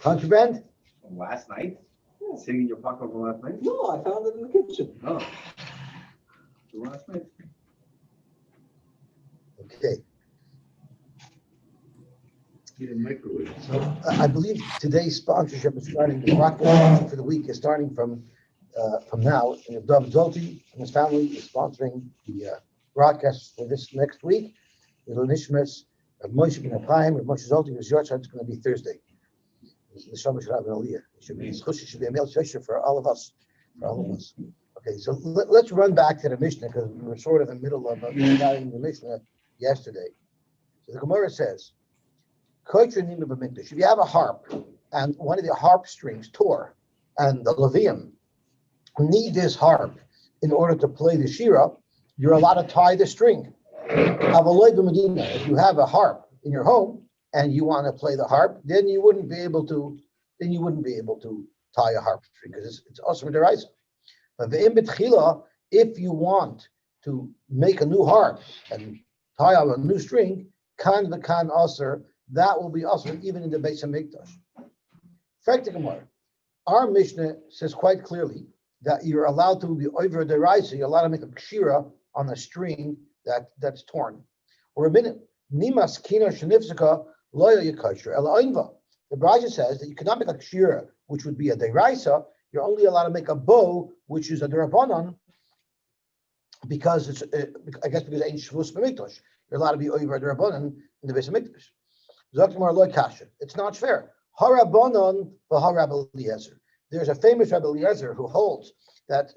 Contraband? From last night? Sitting in your pocket from last night? No, I found it in the kitchen. Oh. From last night? Okay. Yeah, microwave. So I believe today's sponsorship is starting. The broadcast for the week is starting from now. And Zolty and his family is sponsoring the broadcast for this next week. The Nishmas of Moishe ben Chaim and Moshe Zolty was Yahrzheit. It's going to be Thursday. The neshama should have an aliyah. It should be a meilitz yosher for all of us. Okay, so let's run back to the Mishnah because we were sort of in the middle of the Mishnah yesterday. So the Gemara says, if you have a harp and one of the harp strings tore, and the Levium need this harp in order to play the shira, you're allowed to tie the string. If you have a harp in your home and you want to play the harp, then you wouldn't be able to tie a harp string because it's also deraisa. But if you want to make a new harp and tie up a new string, kan aser, that will be also even in the Beis Hamikdash. Our Mishnah says quite clearly that you're allowed to be over the rise, you're allowed to make a kshira on a string that's torn. Or a minute, Nimas kina shenifzika loya yakasher ela einva. The Braja says that you cannot make a kshira, which would be a deraisa. You're only allowed to make a bow, which is a derabanan, because it's because it ain't shvus b'mikdash. You're allowed to be over a derabanan in the Beis Hamikdash. Zaktimar loy kasha. It's not fair. Harabanan v'harab Eliezer. There's a famous Rabbi Eliezer who holds that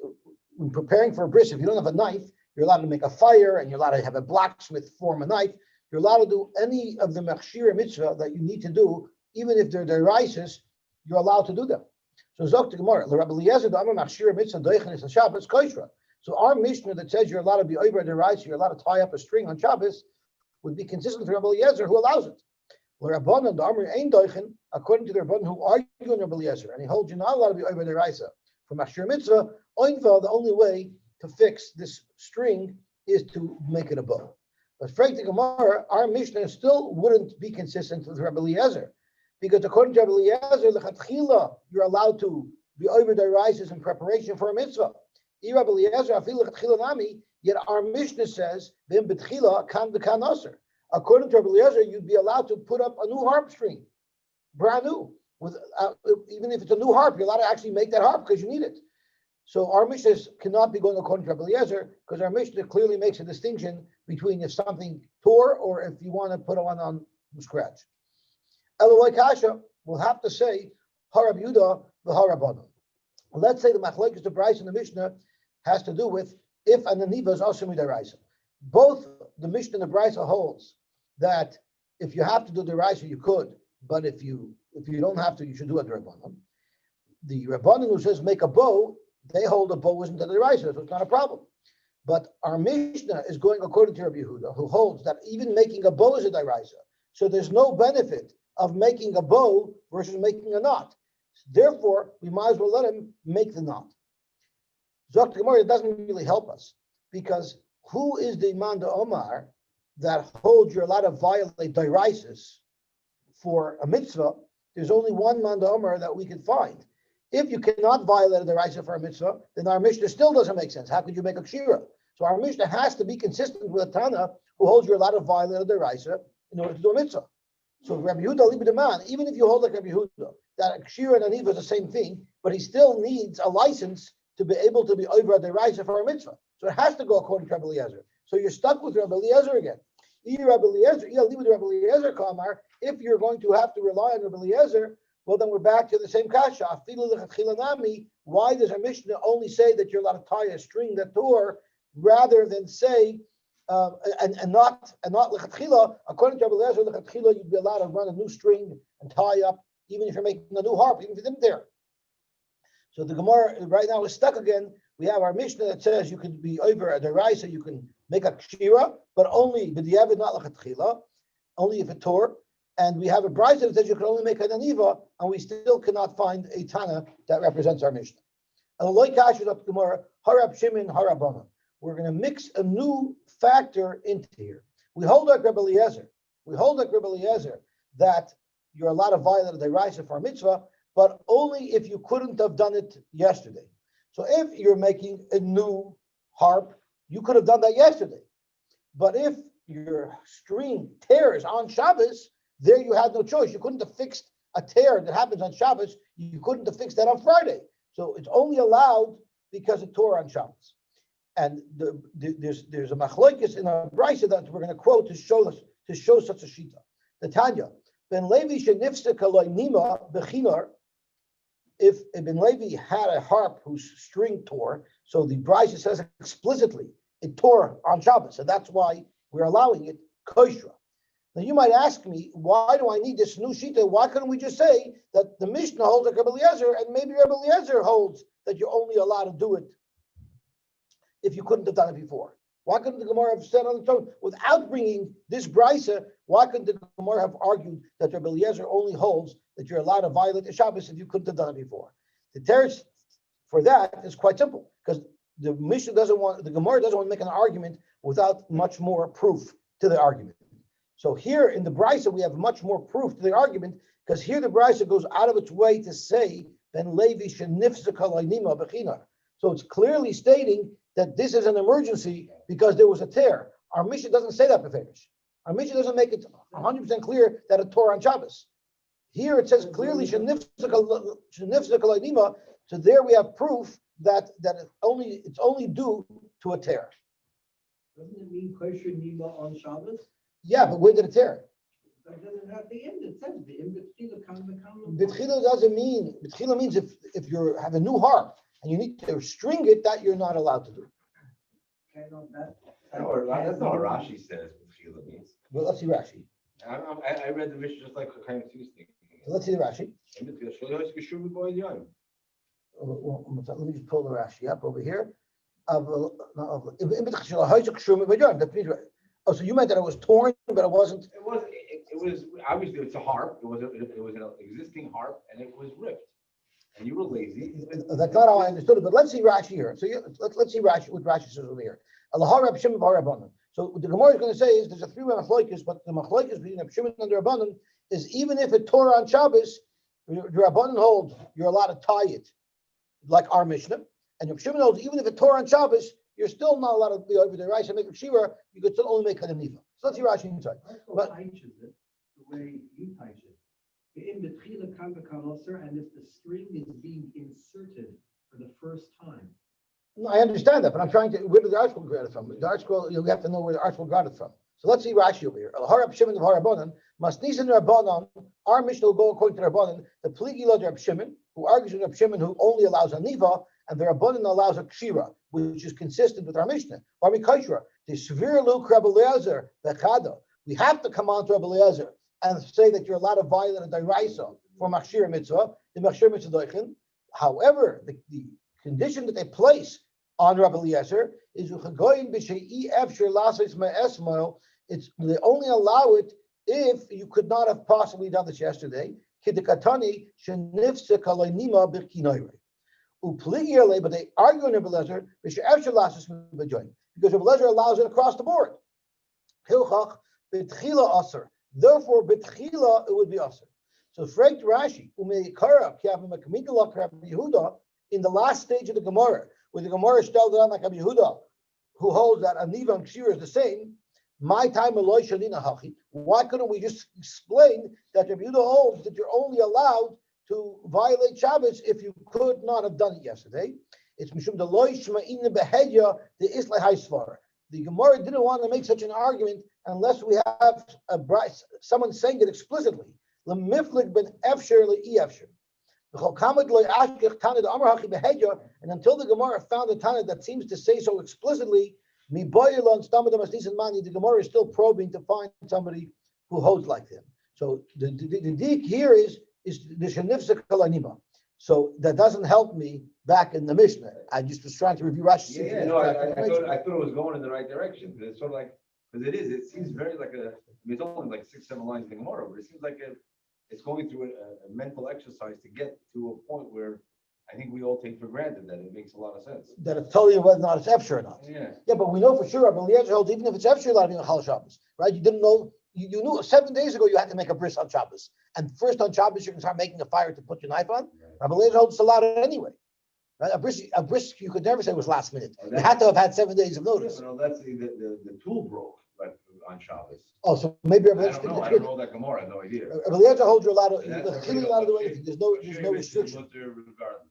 when preparing for a bris, if you don't have a knife, you're allowed to make a fire and you're allowed to have a blacksmith form a knife. You're allowed to do any of the machshir mitzvah that you need to do, even if they're deraises, you're allowed to do them. So Zok to Gemara, Rabbi Eliezer, the Amar machshir mitzvah doichen is a Shabbos koshra. So our Mishnah that says you're allowed to be over deraises, you're allowed to tie up a string on Shabbos, would be consistent with Rabbi Eliezer who allows it. Rabbanan, the Amar ain't doichen, according to the Rabbanan who argue on Rabbi Eliezer, and he holds you're not allowed to be over deraisa. For machshir mitzvah, oinva, the only way to fix this string is to make it a bow. But frankly, Gemara, our Mishnah still wouldn't be consistent with Rabbi Eliezer, because according to Rabbi Eliezer, lechatchila, you're allowed to be over deraisa in preparation for a mitzvah. Rabbi Eliezer, afilu lechatchila nami, yet our Mishnah says, v'im betchila kan v'kan aser. According to Rabbi Eliezer, you'd be allowed to put up a new harp string, brand new. With even if it's a new harp, you're allowed to actually make that harp because you need it. So our Mishnah cannot be going according to Rabbi Eliezer because our Mishnah clearly makes a distinction between if something tore or if you want to put one on from scratch. Eloi Kasha will have to say Harab Yudah v'Harabana. Let's say the machlokes the Bryce and the Mishnah has to do with if an aniva is also midaraisa. Both the Mishnah and the Bryce holds that if you have to do the raisa, you could, but if you don't have to, you should do it the Rabbanan. The Rabbanan who says make a bow, they hold a bow isn't a deraisa, so it's not a problem. But our Mishnah is going according to Rabbi Yehuda, who holds that even making a bow is a deraisa. So there's no benefit of making a bow versus making a knot. Therefore, we might as well let him make the knot. Zok Gemara doesn't really help us because who is the Manda Omar that holds you're allowed to violate deraises for a mitzvah? There's only one Manda Omar that we can find. If you cannot violate a deraisa for a mitzvah, then our Mishnah still doesn't make sense. How could you make a kshira? So our Mishnah has to be consistent with a Tana who holds you're allowed to violate a deraisa in order to do a mitzvah. So Rabbi Yehuda Libidaman, even if you hold like Rabbi Yehuda, that a kshira and aniva is the same thing, but he still needs a license to be able to be over a deraisa for a mitzvah. So it has to go according to Rabbi Eliezer. So you're stuck with Rabbi Eliezer again. If you're going to have to rely on Rabbi Eliezer, well, then we're back to the same kasha. Why does our Mishnah only say that you're allowed to tie a string that tore, rather than say and not lechatchila? According to Rabbi Eliezer, lechatchila you'd be allowed to run a new string and tie up, even if you're making a new harp, even if you didn't there. So the Gemara right now is stuck again. We have our Mishnah that says you can be over a deraisa, you can make a kshira, but only b'diavad, not lechatchila, only if it tore. And we have a brayta that says you can only make an aniva, and we still cannot find a Tana that represents our Mishnah. We're going to mix a new factor into here. We hold like Rabbi Eliezer. We hold like Rabbi Eliezer that you're allowed to violate the deraisa for a mitzvah, but only if you couldn't have done it yesterday. So if you're making a new harp, you could have done that yesterday. But if your string tears on Shabbos, there you had no choice. You couldn't have fixed a tear that happens on Shabbos. You couldn't have fixed that on Friday. So it's only allowed because it tore on Shabbos. And there's a machlokes in a brisa that we're going to quote to show such a shita. The Tanya, Ben Levi shenifseka lo'nima bechinar. If Ben Levi had a harp whose string tore, so the brisa says explicitly it tore on Shabbos, and that's why we're allowing it kosher. Now you might ask me, why do I need this new shita? Why couldn't we just say that the Mishnah holds like Rabbi Eliezer, and maybe Rabbi Eliezer holds that you're only allowed to do it if you couldn't have done it before? Why couldn't the Gemara have said on its own, without bringing this brisa, why couldn't the Gemara have argued that Rabbi Eliezer only holds that you're allowed to violate the Shabbos if you couldn't have done it before? The teretz for that is quite simple, because the Mishnah the Gemara doesn't want to make an argument without much more proof to the argument. So here in the brisa, we have much more proof to the argument, because here the brisa goes out of its way to say, Ben Levi shenifseka lo'nima bechinar. So it's clearly stating that this is an emergency because there was a tear. Our Mishnah doesn't say that, Beferish. Our Mishnah doesn't make it 100% clear that it tore on Shabbos. Here it says clearly shenifseka lo'nima. So there we have proof that it's only due to a tear. Doesn't it mean kosher nima on Shabbos? Yeah, but where did it tear? That doesn't have the end. It says the end b'tchila kan v'kan. B'tchila doesn't mean, b'tchila means if you have a new harp and you need to string it, that you're not allowed to do. Okay, no, That's not what Rashi says kehilla means. Well, let's see Rashi. I read the Mishnah just like Chaim too. Let's see the Rashi. Let me just pull the Rashi up over here. Oh, so you meant that it was torn, but it wasn't. It was obviously it's a harp. It was an existing harp, and it was ripped. And you were lazy. That's not how I understood it. But let's see Rashi here. So let's see Rashi what Rashi says over here. So what the Gemara is going to say is there's a three-way machlokes, but the machlokes between Reb Shimon and the Rabbanan is even if it tore on Shabbos, the Rabbanan holds you're allowed to tie it, like our Mishnah, and Reb Shimon holds even if it tore on Shabbos, you're still not allowed to be over the rice and make a shira. You could still only make kadam niva. So let's see Rashi inside. But the way you teach it, in b'tchila kan v'kan yosher, and if the string is being inserted for the first time. No, I understand that, but I'm trying to. Where did the article get it from? The article, you have to know where the article got it from. So let's see Rashi over here. Reb Shimon of Harabanan, Masnisan Rabbanan. Our Mishnah will go according to Rabbanan. The pligila Reb Shimon, who argues with Reb Shimon, who only allows a niva, and the Rabbanan allows a kshira, which is consistent with our Mishnah. Barmi Kaishra, the Svir Luke Rabbi Eliezer, Bechada. We have to come on to Rabbi Eliezer and say that you're allowed to violate a deraisa for machshir mitzvah, the machshir mitzvah doichin. However, the condition that they place on Rabbi Eliezer is it's they only allow it if you could not have possibly done this yesterday. But they argue in Rabbi Eliezer because Rabbi Eliezer allows it across the board. Therefore, betchila it would be aser. So, Frank Rashi, in the last stage of the Gemara, where the Gemara is spelled out like Rabbi Yehuda, who holds that Aniva and Kshira is the same. My time Eloi Shalina Hachi. Why couldn't we just explain that Rabbi Yehuda holds that you're only allowed to violate Shabbos if you could not have done it yesterday? It's Mishum the Loi Shma'ina Behedya the Islay Haisvar. The Gemara didn't want to make such an argument unless we have someone saying it explicitly. Lemiflik ben Efsher le Efsher. And until the Gemara found a Tana that seems to say so explicitly, the Gemara is still probing to find somebody who holds like them. So the deek here is the shenifsek kalanima. So that doesn't help me back in the Mishnah. I just was trying to review Rashi. I thought it was going in the right direction. It's sort of like, because it seems very like it's only like 6-7 lines in the Gemara, but it seems like it's going through a mental exercise to get to a point where I think we all take for granted that it makes a lot of sense. That it's telling you whether or not it's Efsher or not. Yeah, but we know for sure, Rabbi Eliezer holds even if it's Efsher, you're allowed to be on Chal Shabbos, right? You didn't know, you knew 7 days ago you had to make a bris on Shabbos, and first on Shabbos you can start making a fire to put your knife on. Rabbi Eliezer holds it's allowed anyway. Right? A brisk you could never say was last minute. You had to have had 7 days of notice. No, that's the tool broke like on Shabbos. Oh, so maybe Rabbi I Eliezer. don't know that Gemara. I have no idea. Rabbi Eliezer holds you're allowed to do anything. There's no restriction. Regardless.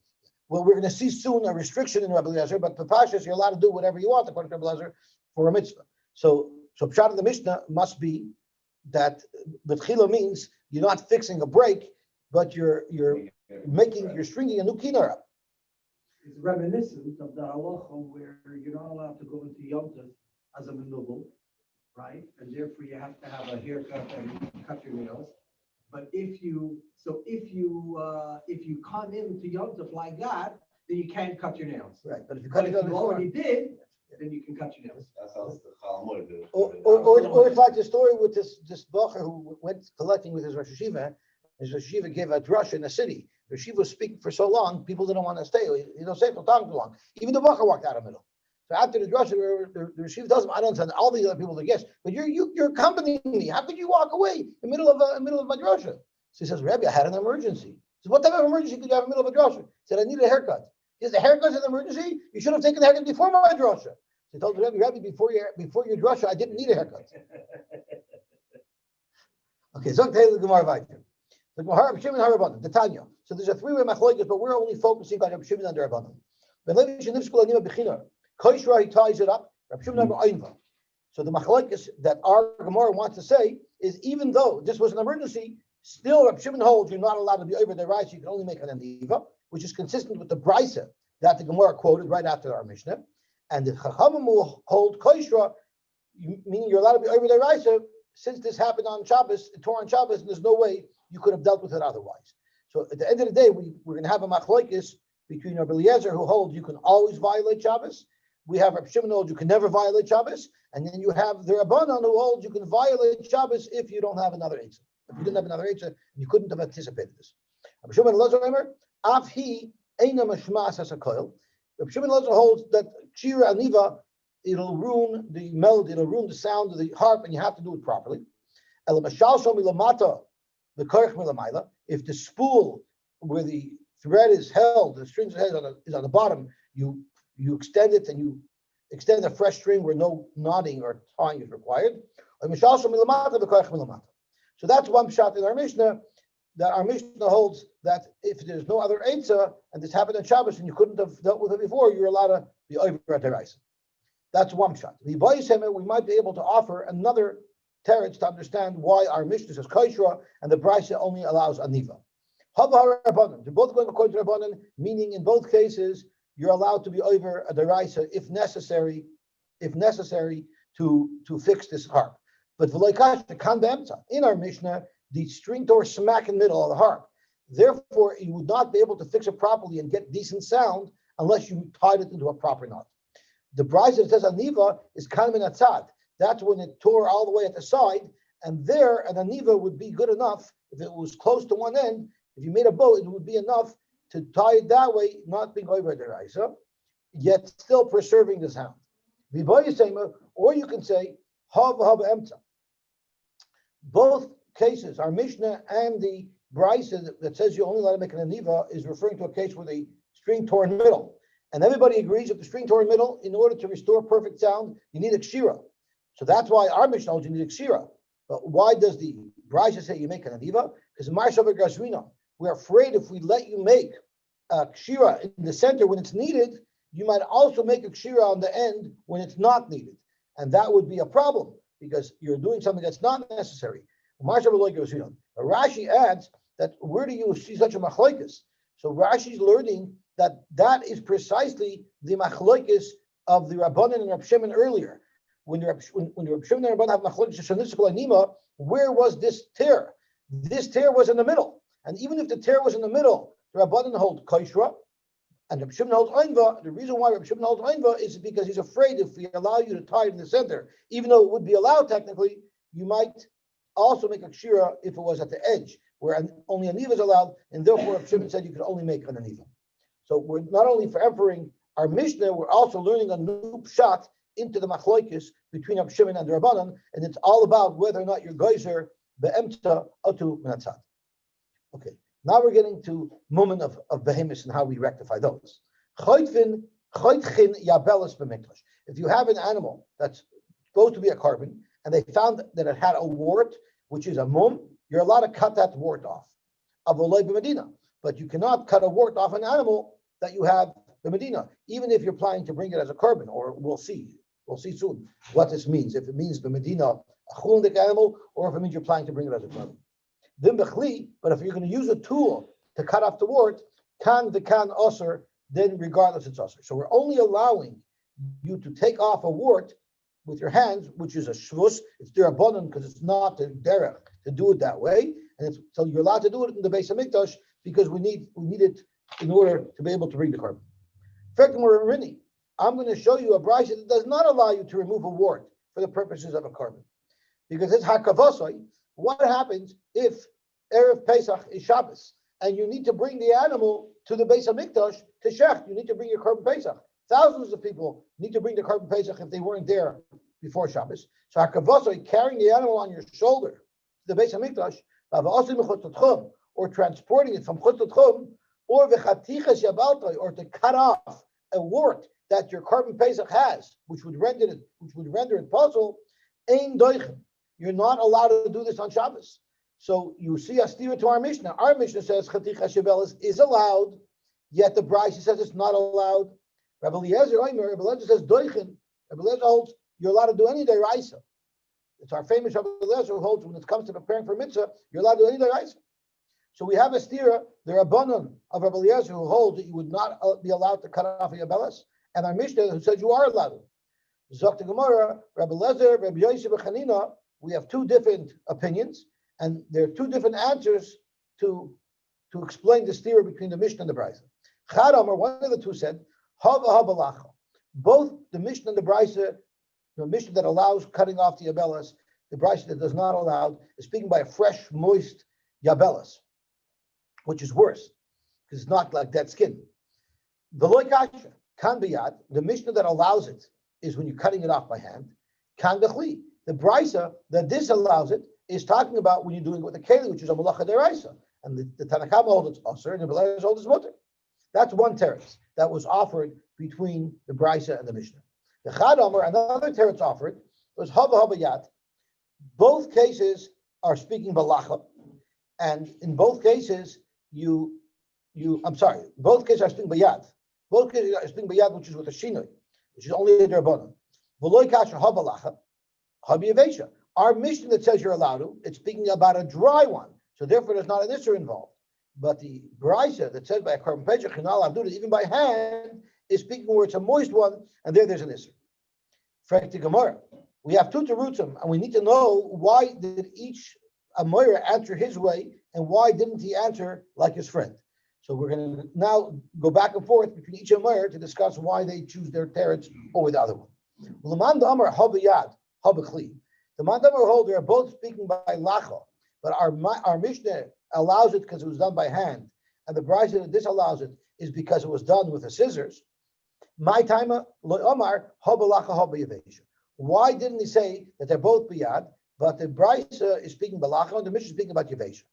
Well, we're going to see soon a restriction in Rabbi Eliezer, but the Pashas, you're allowed to do whatever you want according to Rabbi Eliezer for a mitzvah. So Pshat of the Mishnah must be that kehilla means you're not fixing a break, but you're stringing a new kinar up. It's reminiscent of the halacha where you're not allowed to go into Yom Tov as a manubal, right? And therefore you have to have a haircut and cut your nails. But if you come into Yom Tov like that, then you can't cut your nails. Right, but if you But cut if it you already did, then you can cut your nails. That's how the Chaim do. Or it's like the story with this bacher who went collecting with his Rosh Hashiva. His Rosh Hashiva gave a drush in a city. The Rosh Hashiva was speaking for so long, people didn't want to stay. You don't stay for too long. Even the bacher walked out of the middle. So after the drush, the Rosh Hashiva tells him, "I don't understand. All the other people are guests, but you're accompanying me. How could you walk away in the middle of my drasha?" So he says, "Rabbi, I had an emergency." He says, "What type of emergency could you have in the middle of a drasha?" He said, "I needed a haircut." He says, "The haircut's an emergency? You should have taken the haircut before my drasha." So he told the Rabbi, before your drasha, I didn't need a haircut. Okay, Zolty the Gemara Vayter. The Gemara Shimon Harabanan, the Tanya. So there's a three-way machlokes, but we're only focusing on Rabbi Shimon and Rabbanan. He ties it up. So the machlokes that our Gemara wants to say is, even though this was an emergency, still Rabbi Shimon holds you're not allowed to be over the right, so you can only make an aliyah, which is consistent with the brisa that the Gemara quoted right after our Mishnah. And the Chachamim will hold koshra, meaning you're allowed to be over the right, since this happened on Shabbos, it tore on Shabbos, and there's no way you could have dealt with it otherwise. So at the end of the day, we're going to have a machlokes between Rabbi Eliezer, who holds you can always violate Shabbos. We have Rabbi Shimon who holds you can never violate Shabbos. And then you have the Rabbanan who holds you can violate Shabbos if you don't have another Eitzah. If you didn't have another Eitzah, you couldn't have anticipated this. Rabbi Shimon Lezer, Af he eina mashmas as a koil. Rabbi Shimon Lezer holds that Shira Aniva, it'll ruin the melody, it'll ruin the sound of the harp, and you have to do it properly. El mashal shom milamata, the korch milamayla. If the spool where the thread is held, the string is on the bottom, you extend it and you extend a fresh string where no knotting or tying is required. So that's one shot in our Mishnah, that our Mishnah holds that if there's no other Eitzah, and this happened on Shabbos and you couldn't have dealt with it before, you're allowed to be over at the rice. That's one shot. We might be able to offer another teretz to understand why our Mishnah says Kaishra and the Brisa only allows Aniva. They're both going according to Rabbanan, meaning in both cases you're allowed to be over a deraisa if necessary to fix this harp. But in our Mishnah, the string tore smack in the middle of the harp. Therefore, you would not be able to fix it properly and get decent sound unless you tied it into a proper knot. The brisa that says aniva is kind of an atzad. That's when it tore all the way at the side, and there an aniva would be good enough if it was close to one end. If you made a bow, it would be enough to tie it that way, not being over the raisa, yet still preserving the sound. Or you can say hav emta. Both cases, our Mishnah and the brisa that says you only let to make an aniva is referring to a case where the string tore in the middle. And everybody agrees that the string tore in the middle, in order to restore perfect sound, you need a kshira. So that's why our Mishnah holds you need a kshira. But why does the brisa say you make an aniva? Because we're afraid if we let you make a kshira in the center when it's needed, you might also make a kshira on the end when it's not needed. And that would be a problem because you're doing something that's not necessary. Rashi adds that where do you see such a machlokes? So Rashi's learning that is precisely the machlokes of the Rabbanan and Rab Shimon earlier. When the Rab Shimon and Rabbanan have machlokes, where was this tear? This tear was in the middle. And even if the tear was in the middle, the Rabbanan hold Kaishra, and Rab Shimon holds Einva. The reason why Rab Shimon holds Einva is because he's afraid if we allow you to tie it in the center, even though it would be allowed technically, you might also make a kshira if it was at the edge, where only an aniva is allowed, and therefore Rab Shimon said you could only make an aniva. So we're not only foreverring our Mishnah, we're also learning a new pshat into the machlokes between Rab Shimon and the Rabbanan, and it's all about whether or not you're geyser be'emta atu minatzad. Okay, now we're getting to moment of behemoths and how we rectify those. Choitchin yabelis b'mikdash. If you have an animal that's supposed to be a carbon, and they found that it had a wart, which is a mum, you're allowed to cut that wart off. Avoloi b'medina, but you cannot cut a wart off an animal that you have the Medina, even if you're planning to bring it as a carbon, or we'll see soon what this means. If it means the Medina, a chulindik animal, or if it means you're planning to bring it as a carbon. But if you're going to use a tool to cut off the wart, can osir, then regardless it's osir. So we're only allowing you to take off a wart with your hands, which is a shvus. It's derabanan because it's not the derech to do it that way, and so you're allowed to do it in the base of mikdash because we need it in order to be able to bring the carbon. I'm going to show you a brayso that does not allow you to remove a wart for the purposes of a carbon, because it's hakavosoi. What happens if Erev Pesach is Shabbos and you need to bring the animal to the base of mikdash to shech? You need to bring your carbon Pesach. Thousands of people need to bring the carbon Pesach if they weren't there before Shabbos. So hakavosoi, carrying the animal on your shoulder to the base of mikdash, or transporting it from chutz l'tchum, or v'chatichas yabaltoi, or to cut off a wart that your carbon Pesach has, which would render it puzzle, ein doichem. You're not allowed to do this on Shabbos. So you see a steer to our Mishnah. Our Mishnah says chatichas yabelis is allowed, yet the brayso says it's not allowed. Rabbi Eliezer says doichem. Rabbi Eliezer holds you're allowed to do any deraisa. It's our famous Rabbi Eliezer who holds when it comes to preparing for mitzvah, you're allowed to do any deraisa. So we have a stira, the Rabbanon of Rabbi Eliezer who holds that you would not be allowed to cut off a yabelis, and our Mishnah who says you are allowed. Zolty Gemara, Rabbi Eliezer, Rabbi Yosy b'Chanina, we have two different opinions, and there are two different answers to explain the stira between the Mishnah and the brayso. Chadamar, one of the two said, hava lacha. Both the Mishnah and the brayso, the Mishnah that allows cutting off the yabelis, the brayso that does not allow, is speaking by a fresh, moist yabelis, which is worse, because it's not like dead skin. The loikasha, kan biyad, the Mishnah that allows it is when you're cutting it off by hand. Kan bechli. The brayso that disallows it is talking about when you're doing it with a kehilla, which is a malacha deraisa. And the Tanakh holds it's osir, and the Belezer holds it's mutter. That's one teretz that was offered between the brayso and the Mishnah. The Chadamar, another teretz offered, was hava yad. Both cases are speaking balacha, and in both cases, both cases are speaking bayad. Both cases are speaking bayad, which is with a shinoi, which is only a derbanon. V'loi kasher habalacha, habiyavesha. Our Mishnah that says you're allowed to, it's speaking about a dry one, so therefore there's not an isser involved. But the brayso that says by a carbon pesach you're not allowed to do it even by hand is speaking where it's a moist one, and there's an isser. Frekti Gemara. We have two terutzim, and we need to know why did each Amoira answer his way, and why didn't he answer like his friend? So we're going to now go back and forth between each Amoira to discuss why they choose their teretz over the other one. The Mandamar hold they are both speaking by lacha, but our Mishnah allows it because it was done by hand, and the brayso that disallows it is because it was done with the scissors. My timer lo omar habalacha habayavesha. Why didn't he say that they're both biyad, but the brayso is speaking balacha and the Mishnah is speaking about yavesha?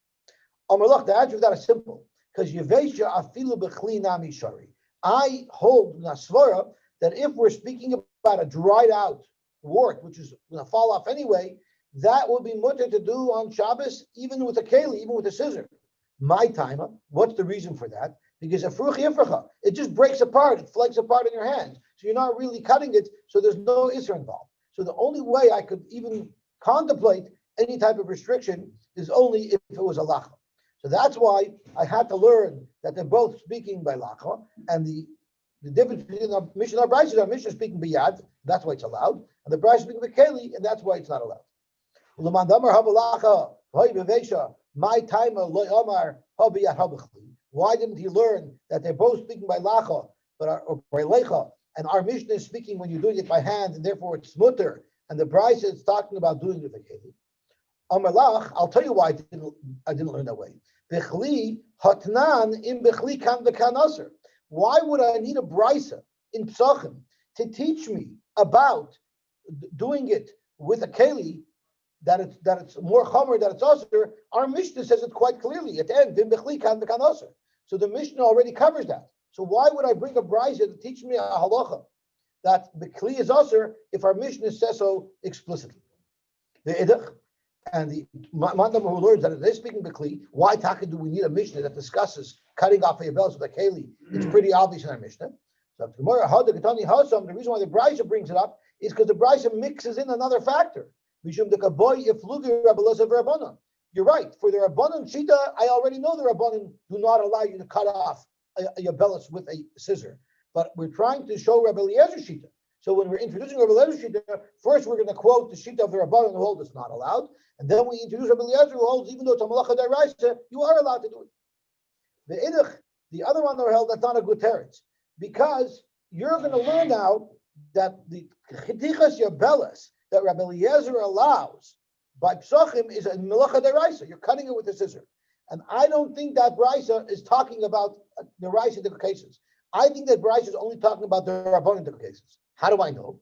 Omerlach, the answer to that is simple, because yavesha afilu bechli nami shari. I hold nasvara that if we're speaking about a dried out wart, which is going to fall off anyway, that will be mutter to do on Shabbos, even with a kehilla, even with a scissor. My timer, what's the reason for that? Because a fruch yifracha, it just breaks apart, it flakes apart in your hands. So you're not really cutting it, so there's no isser involved. So the only way I could even contemplate any type of restriction is only if it was a lacha. So that's why I had to learn that they're both speaking by lacha, and the difference between the Mishnah and our Mishnah is speaking biyad, that's why it's allowed, and the brayso is speaking kehilla, and that's why it's not allowed. My timer loy omar habiyat habachli. Why didn't he learn that they're both speaking by lacha, or by lecha, and our Mishnah is speaking when you're doing it by hand, and therefore it's mutter, and the brayso is talking about doing it with a kehilla? Amar lach, I'll tell you why I didn't learn that way. Bechli hatnan in bechli kan v'kan aser. Why would I need a brayso in Psachim to teach me about doing it with a kehilla that it's more chomer, that it's osir, our Mishnah says it quite clearly at the end. Vim bechli kan v'kan osir. So the Mishnah already covers that. So why would I bring a brayza to teach me a halacha that bechli is osir if our Mishnah says so explicitly? The idach and the mandam who learns that they're speaking bechli. Why taka do we need a Mishnah that discusses cutting off a bells with a kehilla? It's pretty obvious in our Mishnah. So the reason why the brayza brings it up is because the brayza mixes in another factor. You're right. For the Rabbanan Shita, I already know the Rabbanan do not allow you to cut off your bellis with a scissor. But we're trying to show Rabbi Eliezer Shita. So when we're introducing Rabbi Eliezer Shita, first we're going to quote the Shita of the Rabbanan who holds it's not allowed. And then we introduce Rabbi Eliezer who holds, even though it's a malacha d'oraisa, you are allowed to do it. The other one that held, that's not a good teretz. Because you're going to learn now that the chetichas your bellis that Rabbi Eliezer allows by psachim is a malacha d'oraisa. You're cutting it with a scissor. And I don't think that braysa is talking about the raisa different cases. I think that braysa is only talking about the rabbanon different cases. How do I know?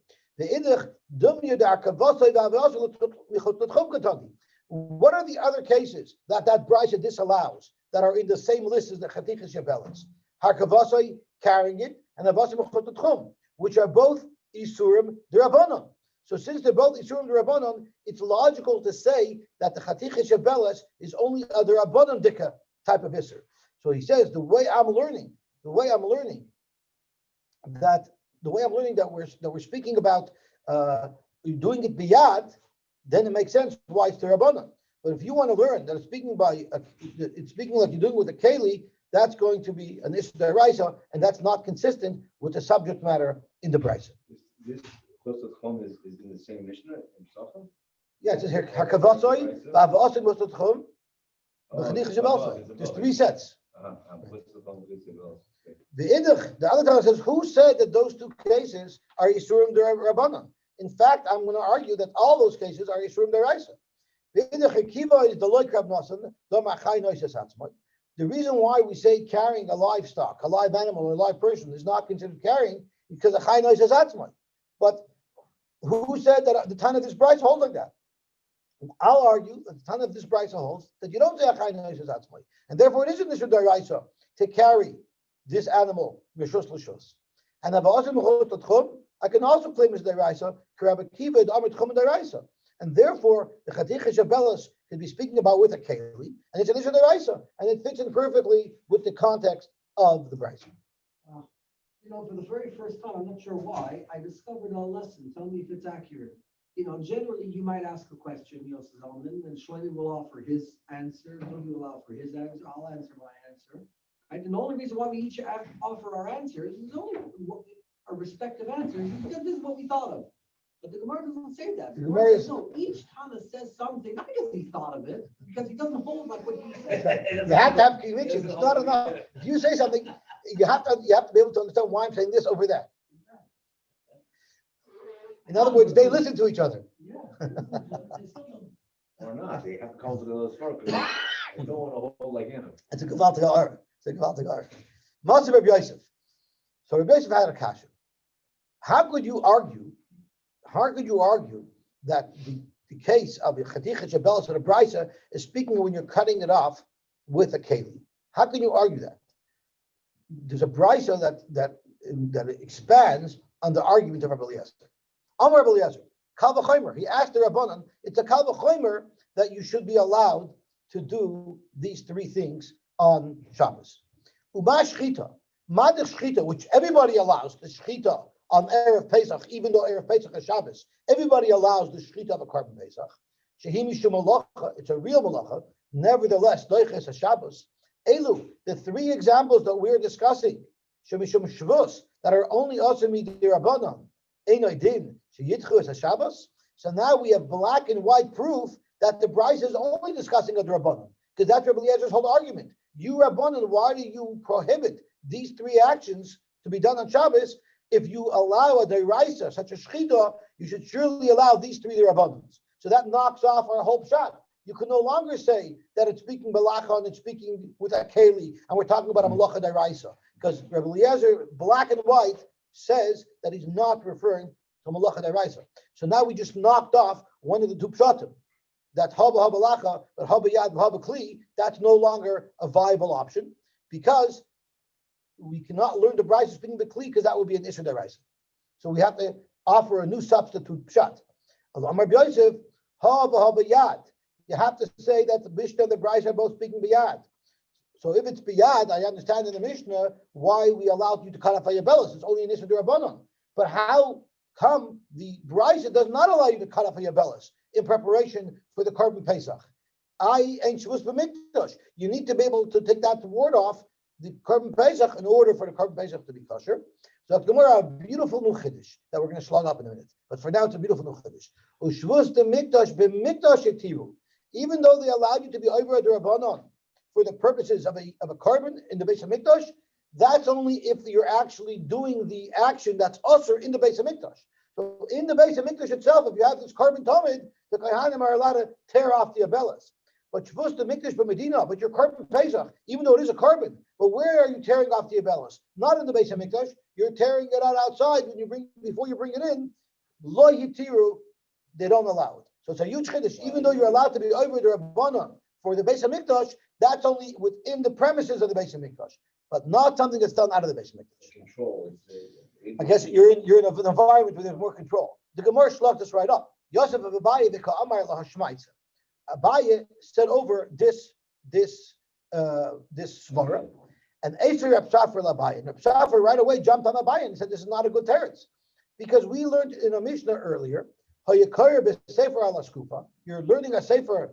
What are the other cases that braysa disallows that are in the same list as the chatichas yabelas? Harkavasai, carrying it, and avasim chutotchum, which are both isurim d'rabbanon. So since they're both isurim d'rabbanon, it's logical to say that the chatichas yabelas is only a d'rabbanon dika type of isur. So he says the way I'm learning that we're speaking about doing it biyad, then it makes sense why it's d'rabbanon. But if you want to learn that it's speaking like you're doing with a kehilla, that's going to be an issue d'oraisa, and that's not consistent with the subject matter in the brayso. This Tosot Chum is in the same Mishnah in Psachim? Yeah, it says here hakavasoi va'avasim Tosot Chum v'chadichas yavelsa. There's three sets. The other time says, who said that those two cases are Yisurim d'Rabbanan? In fact, I'm going to argue that all those cases are Yisurim d'Oraisa. The reason why we say carrying a livestock, a live animal, or a live person is not considered carrying because a chay nois atzmai. But who said that at the time of this brayso holds like that? I'll argue at the time of this brayso holds that you don't say a chay nois atzmai, and therefore it isn't Yisurim d'Oraisa to carry this animal mishus l'shus. And I can also claim as d'oraisa, and therefore the chatichas yabelas could be speaking about with a kehilla, and it's an issue d'oraisa, and it fits in perfectly with the context of the brayso. For the very first time, I'm not sure why, I discovered a lesson. Tell me if it's accurate. Generally you might ask a question, Yosy Zalman, and Shlomi will offer his answer. Shlomi will offer his answer. I'll answer my answer. Right? And the only reason why we each offer our answers is only our respective answers because this is what we thought of. But the Gemara doesn't say that. The Gemara says, no, each Tana says something, not because he thought of it, because he doesn't hold like what he said. You have to have conviction. It's not enough. If you say something, you have to be able to understand why I'm saying this over that. In other words, they listen to each other. Yeah. Or not. They have to come to the store because they don't want to hold like him. It's a gewaltig ar. Master Rabbi Yosef. So Rabbi Yosef had a kasha. How could you argue that the case of the chatichas yabelas for the brayso is speaking when you're cutting it off with a kehilla? How can you argue that? There's a brayso that expands on the argument of Rabbi Eliezer. Amar Rabbi Eliezer, kal v'chomer. He asked the Rabbanan, it's a kal v'chomer that you should be allowed to do these three things on Shabbos. Uma shchita, mad shchita, which everybody allows, the shchita on Erev Pesach, even though Erev Pesach is Shabbos, everybody allows the shchita of a carbon Pesach. Shehi mishum malacha, it's a real malacha. Nevertheless, doiches a Shabbos. Elu, the three examples that we're discussing, shemishum shvus, that are only also midirabbanan, einay din, sheyitchu es a Shabbos. So now we have black and white proof that the brayso is only discussing a drabbanan, because that's Rabbi Eliezer's whole argument. You Rabbanan, why do you prohibit these three actions to be done on Shabbos? If you allow a deraisa, such a shchita, you should surely allow these three Rabbanans. So that knocks off our whole shot. You can no longer say that it's speaking balacha and it's speaking with a kehilla, and we're talking about a malacha deraisa, because Rabbi Eliezer, black and white, says that he's not referring to malacha deraisa. So now we just knocked off one of the two pshatim. that haba haba lacha, but haba yad, haba kli, that's no longer a viable option because we cannot learn the brayso speaking the kli because that would be an issur deraisa. So we have to offer a new substitute pshat. Amar Yosef, haba haba yad. You have to say that the Mishnah and the brayso are both speaking biyad. So if it's biyad, I understand in the Mishnah why we allowed you to cut off your bellows. It's only an issur derabanan. But how come the brayso does not allow you to cut off your bellows in preparation for the Korban Pesach? I ain't shavus b'mikdash. You need to be able to take that ward off the Korban Pesach in order for the Korban Pesach to be kosher. So it's Gemara, a beautiful new chiddush that we're going to slug up in a minute. But for now, it's a beautiful new chiddush. Ushvus the mikdash b'mikdash yetiru. Even though they allowed you to be over a derabanan for the purposes of a korban in the Beis HaMikdash, that's only if you're actually doing the action that's usher in the Beis HaMikdash. So in the Beis HaMikdash itself, if you have this korban tamid, the kohanim are allowed to tear off the abelas. But shvus the mikdash b'medina, but your korban pesach, even though it is a korban, but where are you tearing off the abelas? Not in the Beis HaMikdash. You're tearing it out outside before you bring it in. Lo yitiru, they don't allow it. So it's a huge chiddush. Even though you're allowed to be over the rabbanon for the Beis HaMikdash, that's only within the premises of the Beis HaMikdash, but not something that's done out of the Beis HaMikdash. Control. I guess you're in an environment where there's more control. The Gemara slugged this right up. Yosef of Abaye v'ka amar lahashmaitza. Abaye said over this svara, and Eser Reb Shafar l'Abaye. And Reb Shafar right away jumped on Abaye and said, "This is not a good teretz," because we learned in a Mishnah earlier. You're learning a sefer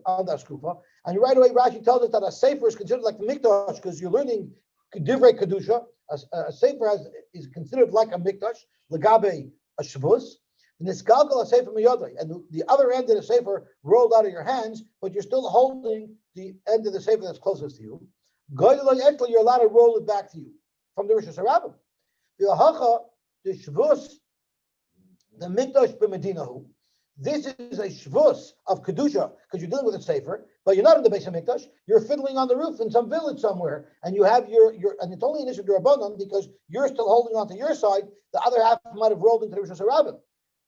on the skufa, and right away Rashi tells us that a sefer is considered like the mikdash because you're learning divrei kedusha. A sefer is considered like a mikdash, legabe a shavus. And this galgal a sefer miyadai, and the other end of the sefer rolled out of your hands, but you're still holding the end of the sefer that's closest to you. You're allowed to roll it back to you from the Rosh Hashanah. The hacha, the shavus, the mikdash b'medinahu. This is a shvus of kedusha because you're dealing with a sefer, but you're not in the Beis HaMikdash. You're fiddling on the roof in some village somewhere, and you have your and it's only an issur derabanan because you're still holding on to your side. The other half might have rolled into the Rosh Hashanah,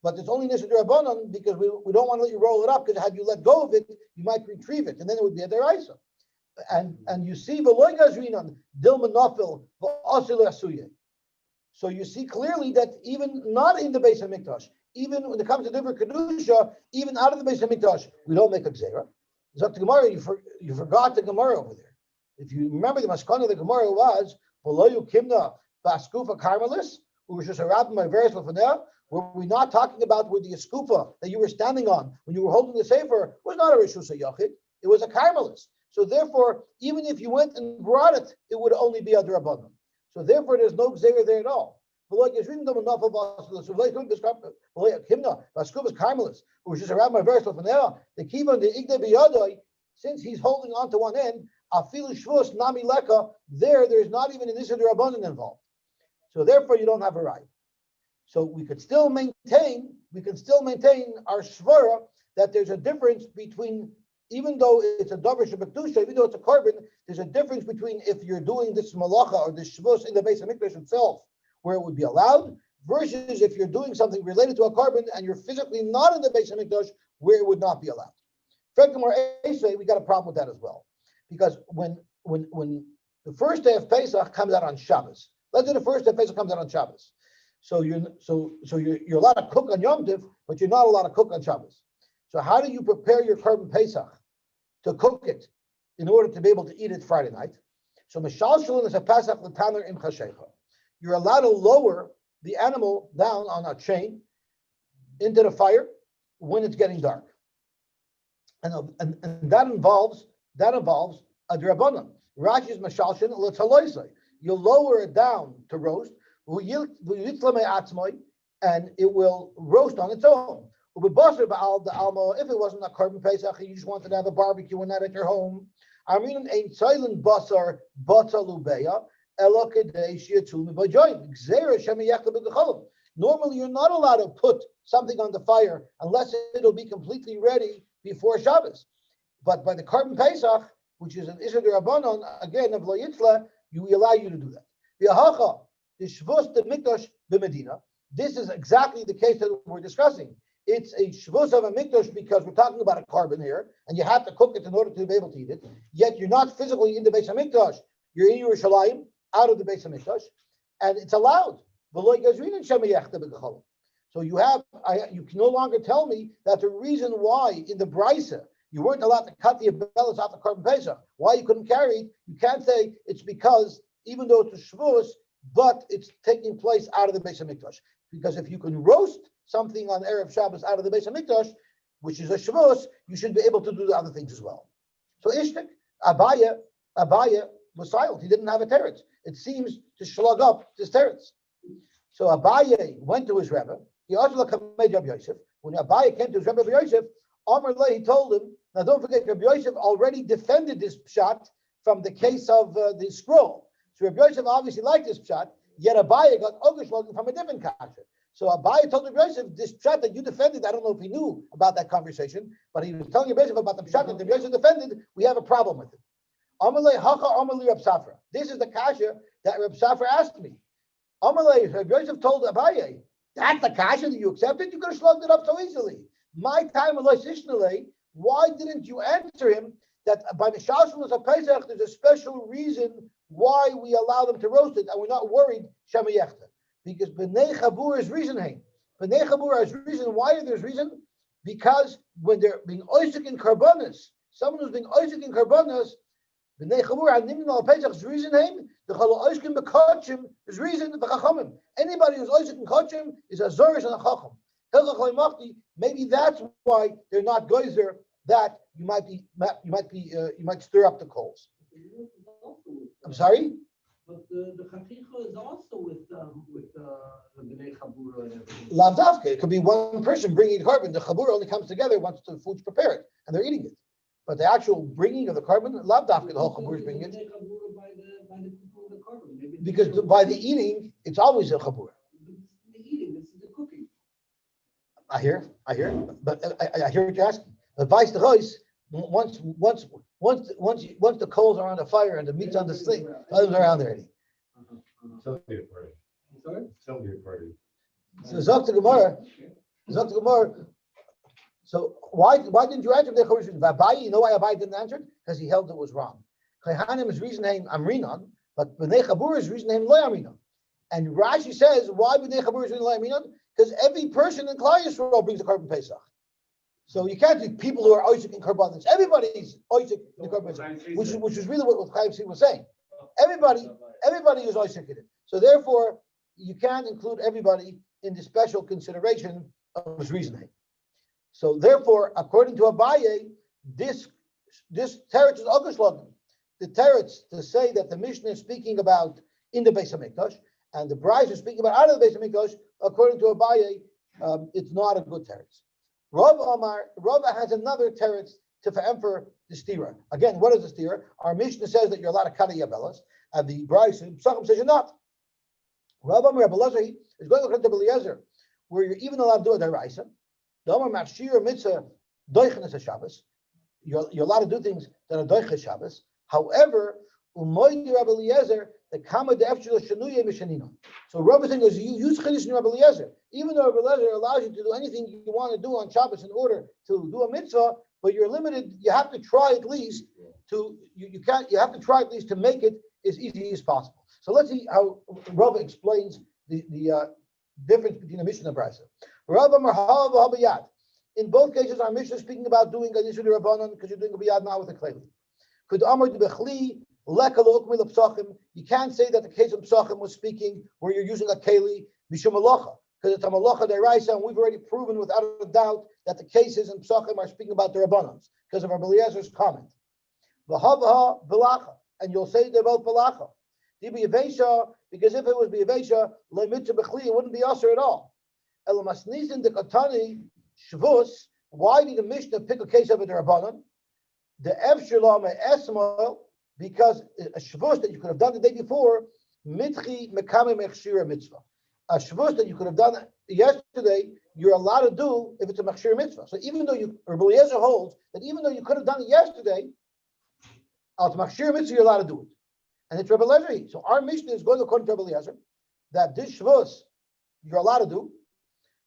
but it's only an issur derabanan because we don't want to let you roll it up because had you let go of it, you might retrieve it, and then it would be a deraisa. And you see v'loy gazrinan dilma nafil v'asil asuye. So you see clearly that even not in the Beis HaMikdash, even when it comes to different kedusha, even out of the Beis HaMikdash, we don't make a gzera. Zok the Gemara, you forgot the Gemara over there. If you remember, the maskana of the Gemara was v'loyu kimna baskufa karmelis u'rishus harabim ma'veres lefaneh. Were we not talking about where the eskufa that you were standing on when you were holding the sefer was not a rishus yachid, it was a karmelis. So therefore, even if you went and brought it, it would only be a drabanan. So therefore, there's no gzera there at all. Since he's holding on to one end, there's not even an issur derabanan involved. So therefore, you don't have a right. So we can still maintain our svara that there's a difference between, even though it's a davar shebekdusha, even though it's a korban, there's a difference between if you're doing this malacha or this shvus in the Beis HaMikdash itself, where it would be allowed, versus if you're doing something related to a korban and you're physically not in the Beis HaMikdash, where it would not be allowed. We got a problem with that as well, because when the first day of Pesach comes out on Shabbos, let's say the first day of Pesach comes out on Shabbos, so you're allowed to cook on Yom Tov, but you're not allowed to cook on Shabbos. So how do you prepare your korban Pesach to cook it in order to be able to eat it Friday night? So Mishal Shalom is a Pesach l'taner im chashecha. You're allowed to lower the animal down on a chain into the fire when it's getting dark, and that involves a drabanan. Rashi's mashalshin l'taloisai. You lower it down to roast, and it will roast on its own. If it wasn't a korban pesach, you just wanted to have a barbecue and that at your home. I mean, ain't silent basar batalubeya. Normally, you're not allowed to put something on the fire unless it'll be completely ready before Shabbos. But by the korban Pesach, which is an issur derabanan, again of lo yitzla, we allow you to do that. The shvus the mikdash b'medina. This is exactly the case that we're discussing. it's a shvus of a mikdash because we're talking about a carbon here, and you have to cook it in order to be able to eat it. Yet you're not physically in the Beis Hamikdash. You're in Yerushalayim, out of the Beis Hamikdash, and it's allowed. So you can no longer tell me that the reason why in the Brisa you weren't allowed to cut the abellas off the carbon pesach, why you couldn't carry it, you can't say it's because even though it's a shvus, but it's taking place out of the Beis Hamikdash. Because if you can roast something on Erev Shabbos out of the Beis Hamikdash, which is a shvus, you should be able to do the other things as well. So Ishtik, Abaya was silent. He didn't have a teretz. It seems to slug up this teretz. So Abaye went to his Rebbe. He also made Rabbi Yosef. When Abaye came to his Rebbe Yosef, Amar Le, he told him, now don't forget, Rabbi Yosef already defended this pshat from the case of the scroll. So Rabbi Yosef obviously liked this pshat, yet Abaye got ogeshlogen from a different kasha. So Abaye told Rabbi Yosef, this pshat that you defended, I don't know if he knew about that conversation, but he was telling Rabbi Yosef about the pshat that Rabbi Yosef defended, we have a problem with it. Amar Le, Hacha Amar Le Reb Safra. This is the kasha that Reb Safra asked me. Rabbi Yosef told Abaye, that's the kasha that you accepted? You could have slugged it up so easily. My time, why didn't you answer him that by the Mishashal of Pesach, there's a special reason why we allow them to roast it and we're not worried, Shema Yechta? Because B'nei Chabur is reason. B'nei Chabur is reason. Why there's reason? Because when they're being oisik in karbanas, someone who's being oisik in karbanas, B'nei Chabur and Nimn al Pesach is reason. The Chalo oisik in Bekachim is reason. B'chachamim. Anybody who's oisik in Kachim is a Zorish and a Chacham. Maybe that's why they're not geyser. That you might stir up the coals. I'm sorry. But the chachicha is also with the bnei chabura and everything. Lavdavke. It could be one person bringing the carbon. The chabura only comes together once the food's prepared and they're eating it. But the actual bringing of the carbon, lavdavke, the whole chabura is bringing it. By the people of the carbon. Maybe because by the eating, it's always a chabura. The eating, this is the cooking. I hear, but I hear what you're asking. But vice the choice, once the coals are on the fire and the meat's on the stick, the others are around already. Somebody a party. Sorry? Somebody a party. So Zolty Gemara. So why didn't you answer the question? Abaye, you know why Abaye didn't answer it? Because he held it was wrong. Kehanim is reason name Amrinon, but B'nei Chabur is reason name Lo Amrinon. And Rashi says why B'nei Chabur is reason Lo Amrinon? Because every person in Klal Yisrael brings a carbon pesach. So you can't do people who are oisik in karbanis. Everybody's oisik in karbanis, which is really what Chaim was saying. Everybody is oisik in it. So therefore, you can't include everybody in the special consideration of his reasoning. So therefore, according to Abaye, this teretz is ogeshlogen. The teretz to say that the Mishnah is speaking about in the Beis Hamikdash and the Brisa is speaking about out of the Beis Hamikdash, according to Abaye, it's not a good teretz. Rava has another teretz to forever the stira. Again, what is the stira? Our Mishnah says that you're allowed to cut yabellas, and the Brisa Psachim says you're not. Rava Amar Abelazar is going to look at the Eliezer, where you're even allowed to do a deraisa. The Amar Machshir Mitzvah Doichenes Shabbos. You're allowed to do things that are Doiches Shabbos. However, Umoy Rabbi Eliezer the Kama de Efshel Shanuye Mishanino. So Rabbi saying is you use Chiddush in Rabbi Eliezer. Even though Rabbi Eliezer allows you to do anything you want to do on Shabbos in order to do a mitzvah, but you're limited. You have to try at least to you have to try at least to make it as easy as possible. So let's see how Rabbi explains the difference between the Mishnah and the Brisa. Rabbi Marhav Habayad. In both cases, our Mishnah is speaking about doing an issue to Rabbanon because you're doing a biyad now with a kleli. Could Amar de Bechli. You can't say that the case of Psachim was speaking where you're using a keli mishum malacha, because it's a malacha deraisa, and we've already proven without a doubt that the cases in Psachim are speaking about the Rabbanans because of Rabbi Eliezer's comment. V'havaha belacha, and you'll say they're both belacha. Because if it was biyavesha, le'mitzah bechli, it wouldn't be yosher at all. Elamasnizin de katani shvus. Why did the Mishnah pick a case of a Rabbanan? The efshalam esmal. Because a shvus that you could have done the day before, mitchi mekame mechshira mitzvah. A shvus that you could have done yesterday, you're allowed to do if it's a mechshira mitzvah. So even though Rabbi Eliezer holds that even though you could have done it yesterday, al mechshira mitzvah, you're allowed to do it. And it's Rabbi Eliezer. So our Mishnah is going according to Rabbi Eliezer that this shvus you're allowed to do,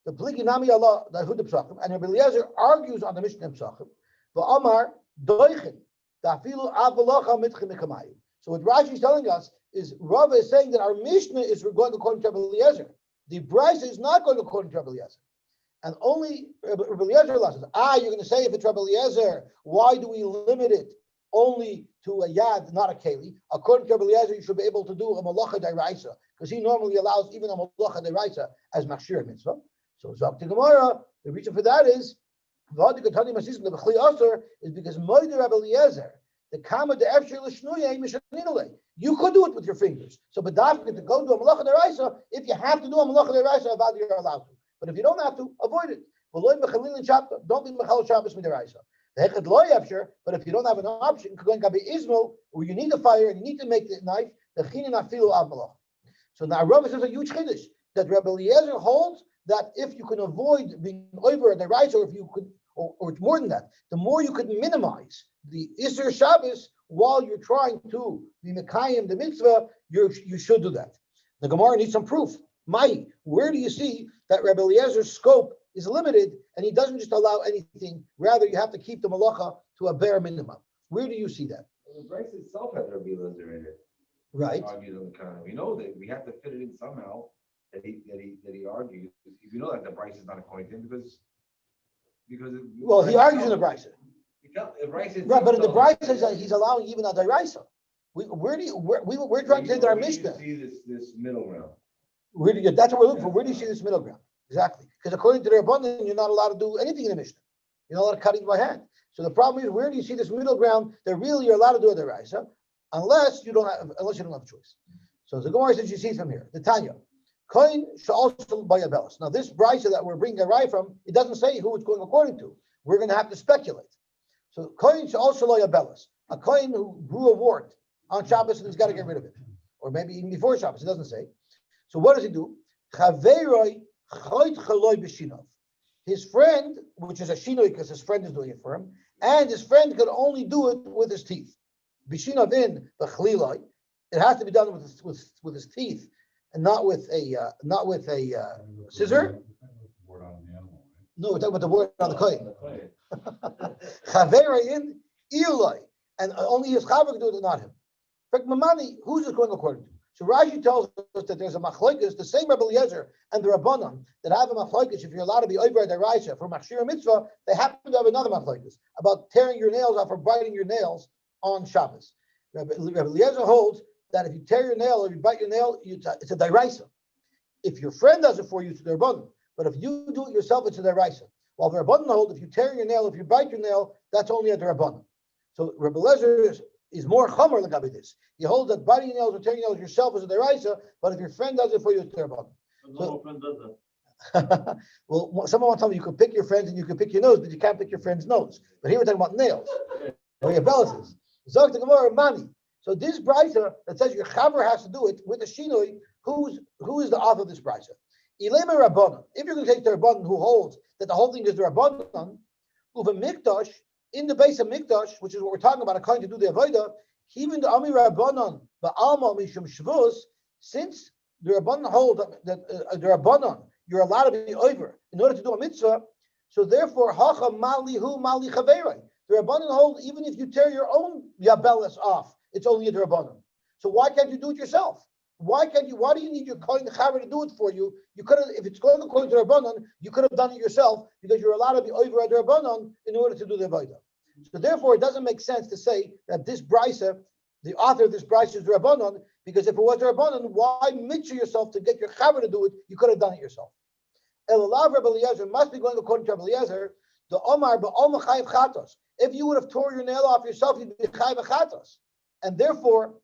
The Pliginami Allah, the Hud Psachim, and Rabbi Eliezer argues on the Mishnah Psachim. But Amar Doichin, Dafilu Avalacha Mitchim Mikamayim. So what Rashi is telling us is Rava is saying that our Mishnah is going according to Rabbi Eliezer. The Brisa is not going according to Rabbi Eliezer. And only Rabbi Eliezer says, you're going to say if it's Rabbi Eliezer, why do we limit it only to a yad, not a keli? According to Rabbi Eliezer, you should be able to do a malacha deraisa, because he normally allows even a malacha deraisa as machshir mitzvah. So Zolty Gemara, the reason for that is the yosher is because Moishe Rabbi Eliezer, the kama de efshir l'shnuya mishaninule. You could do it with your fingers. So bedafka to go do a malacha deraisa, if you have to do a malacha deraisa, about you're allowed to. But if you don't have to, avoid it. Don't be mechal Shabbos midiraisa. But if you don't have an option, where you need a fire and you need to make the knife, so now Rava says a huge chiddush that Rabbi Eliezer holds that if you can avoid being over the rice, or if you could, or it's more than that, the more you could minimize the Isser Shabbos while you're trying to be Mekayim the mitzvah, you should do that. The Gemara needs some proof. Mai, where do you see that Rabbi Eliezer's scope is limited and he doesn't just allow anything? Rather, you have to keep the malacha to a bare minimum. Where do you see that? Well, the Bryce itself has Rabbi Eliezer in it. Right. Argues on the kind. We know that we have to fit it in somehow. That he argues. We know that the Bryce is not according to him because well, he argues in the Bryce. Right, but in the Bryce he's allowing even a deraisa. We're trying to say that our Mishnah. See this middle ground. That's what we're looking for. Where do you see this middle ground? Exactly. Because according to their abundance, you're not allowed to do anything in the Mishnah. You're not allowed to cut it by hand. So the problem is, where do you see this middle ground that really you're allowed to do a deraisa, unless you don't have a choice. So the Gemara says you see from here. The Tanya, coin shall also buy a bellis. Now this brisa that we're bringing a rai from, it doesn't say who it's going according to. We're going to have to speculate. So coin shall also buy a bellis. A coin who grew a wart on Shabbos and he's got to get rid of it, or maybe even before Shabbos. It doesn't say. So what does he do? His friend, which is a shinoi because his friend is doing it for him, and his friend could only do it with his teeth. B'shinav in the kehilla, it has to be done with his teeth, and not with a scissor. No, we're talking about the word on the coin. Chavera in ilai, and only his chaver can do it, and not him. Mamani, who's it going according to? So Rashi tells us that there's a machlokes, the same Rabbi Eliezer and the Rabbanan that have a machlokes. If you're allowed to be over the Raisa for machshir mitzvah, they happen to have another machlokes about tearing your nails off or biting your nails on Shabbos. Rabbi Eliezer holds that if you tear your nail or you bite your nail, it's a deraisa. If your friend does it for you, it's a Rabbanan. But if you do it yourself, it's a deraisa. While the Rabbanan hold, if you tear your nail, if you bite your nail, that's only a Rabbanan. So Rabbi Eliezer is more chomer like this. He holds that biting nails or tearing nails yourself is a deraisa, but if your friend does it for you, it's Rabbanan. No friend does that. Well, someone wants to tell me you could pick your friends and you could pick your nose, but you can't pick your friend's nose. But here we're talking about nails. Or your bellises. Zolty Gemara money. So this brisa that says your chaver has to do it with a shinoi, who is the author of this brisa? Ilema Rabbanan. If you're going to take the Rabbanan who holds that the whole thing is the Rabbanan, uva mikdash, in the base of mikdash, which is what we're talking about, according to do the avodah, even the Ami Rabbanan, the Alma Mishum Shvus, since the Rabbanan hold that the Rabbanan, you're allowed to be over in order to do a mitzvah, so therefore, Hacha Mali Hu Mali Chaverei. The Rabbanan hold, even if you tear your own yabelis off, it's only a Rabbanan. So why can't you do it yourself? Why do you need your Kohen Chaver to do it for you? You could have, if it's going according to Rabbanan, you could have done it yourself because you're allowed to be over at Rabbanan in order to do the avodah. So therefore, it doesn't make sense to say that this brisa, the author of this brisa is Rabbanan, because if it was Rabbanan, why mitzvah yourself to get your Chaver to do it? You could have done it yourself. Elalav Rabbi Eliezer must be going according to Rabbi Eliezer. The Omar ba'Omar Chayiv Chatos. If you would have tore your nail off yourself, you'd be Chayiv Chatos. And therefore,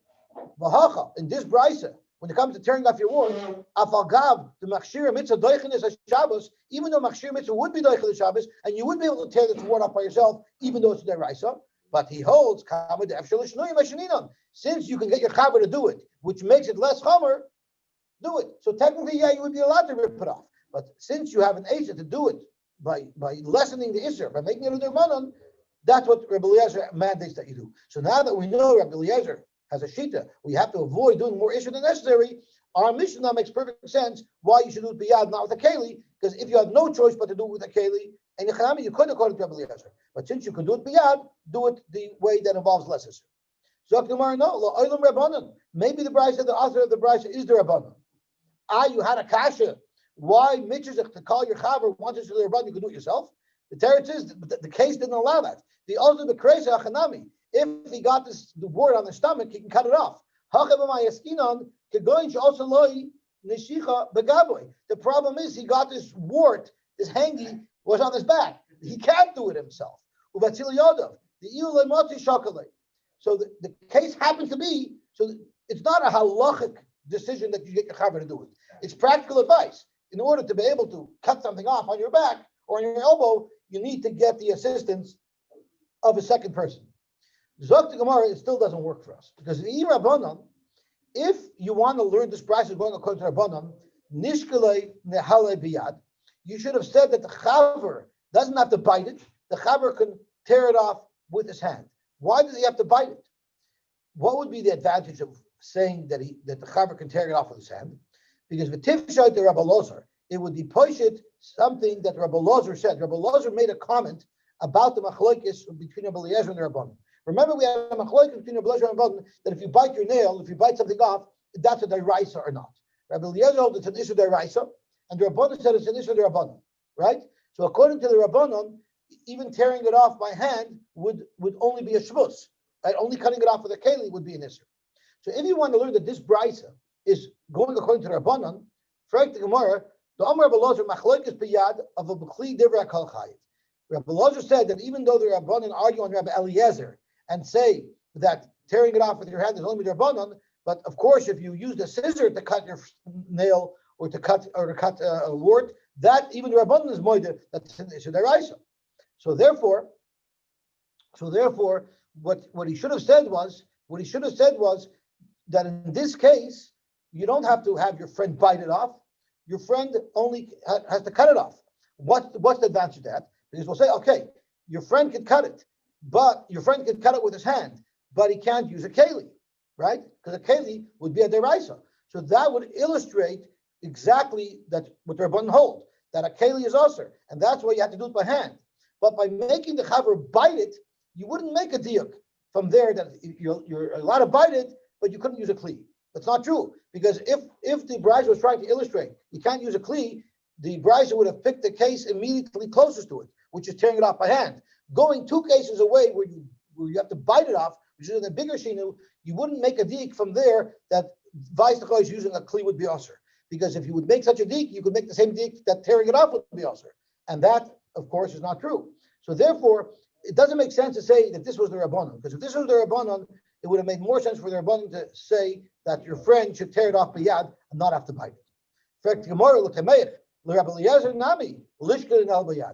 Vahacha, in this brisa, when it comes to tearing off your wart, Afalgav, the Machshir Mitzvah Doichin is a Shabbos, even though Machshir Mitzvah would be Doichin is Shabbos, and you would be able to tear this wart off by yourself, even though it's a deraisa. But he holds, since you can get your chaver to do it, which makes it less chomer, do it. So technically, yeah, you would be allowed to rip it off. But since you have an Asher to do it by lessening the Isser, by making it a Dermanan, that's what Rabbi Eliezer mandates that you do. So now that we know Rabbi Eliezer has a shita, we have to avoid doing more issue than necessary. Our Mishnah makes perfect sense why you should do it biyad, not with a kehilla, because if you have no choice but to do it with a kehilla, and you could according to Rabbi Eliezer. But since you can do it biyad, do it the way that involves less issue. Zok Gemara, no, lo olam rabbanon. Maybe the brayso, the author of the brayso is the rabbanon. You had a kasha. Why mitzvah to call your chaver once it's the rabbanon, you can do it yourself? The teretz is the case didn't allow that. The also the crazy achanami. If he got the wart on the stomach, he can cut it off. The problem is he got this wart, this hangy was on his back. He can't do it himself. So the case happens to be, so it's not a halachic decision that you get your chaver to do it. It's practical advice. In order to be able to cut something off on your back or on your elbow, you need to get the assistance of a second person. Zok to Gemara, it still doesn't work for us. Because if you want to learn this price is going according to Rabbanon, nishkelei nehale biyad, you should have said that the chaver doesn't have to bite it. The chaver can tear it off with his hand. Why does he have to bite it? What would be the advantage of saying that the chaver can tear it off with his hand? Because the tifshait the Rabbi Lozer, it would be poshit something that Rabbi Lozer said. Rabbi Lozer made a comment about the machlokes between Rabbi Eliezer and the Rabbanon. Remember, we have a machlokes between Rabbi Eliezer and Rabbanon that if you bite your nail, if you bite something off, that's a deraisa or not. Rabbi Eliezer holds it's an issue deraisa, and the Rabbanon said it's an issue Rabbanon, right? So according to the Rabbanon, even tearing it off by hand would only be a shvus. Right? Only cutting it off with a kehilla would be an issue. So if you want to learn that this brisa is going according to the Rabbanon, Frank the Gemara, the Amar Rabbi Lozer machlokes biyad of a b'kli divrei kol chayit. Rabbi Lozer said that even though the Rabbanon argue on Rabbi Eliezer and say that tearing it off with your hand is only the Rabbanon, but of course if you use the scissor to cut your nail or to cut a wart, that even the Rabbanon is moide, that's an issue deraisa. So therefore, what he should have said was that in this case, you don't have to have your friend bite it off. Your friend only has to cut it off. What's the advantage of that? Because we'll say, okay, your friend can cut it, but your friend can cut it with his hand, but he can't use a kehilla, right? Because a kehilla would be a deraisa. So that would illustrate exactly that what the Rabbanon hold, that a kehilla is yosher, and that's why you have to do it by hand. But by making the chaver bite it, you wouldn't make a diuk from there that you're allowed to bite it, but you couldn't use a kli. That's not true, because if the brayso was trying to illustrate you can't use a kli, the brayso would have picked the case immediately closest to it, which is tearing it off by hand. Going two cases away where you have to bite it off, which is in a bigger shinu, you wouldn't make a dik from there that vice the is using a kli would be yosher. Because if you would make such a dik, you could make the same dik that tearing it off would be yosher. And that, of course, is not true. So therefore, it doesn't make sense to say that this was the Rabbanon. Because if this was the Rabbanon, it would have made more sense for the Rabbanon to say that your friend should tear it off biyad and not have to bite it.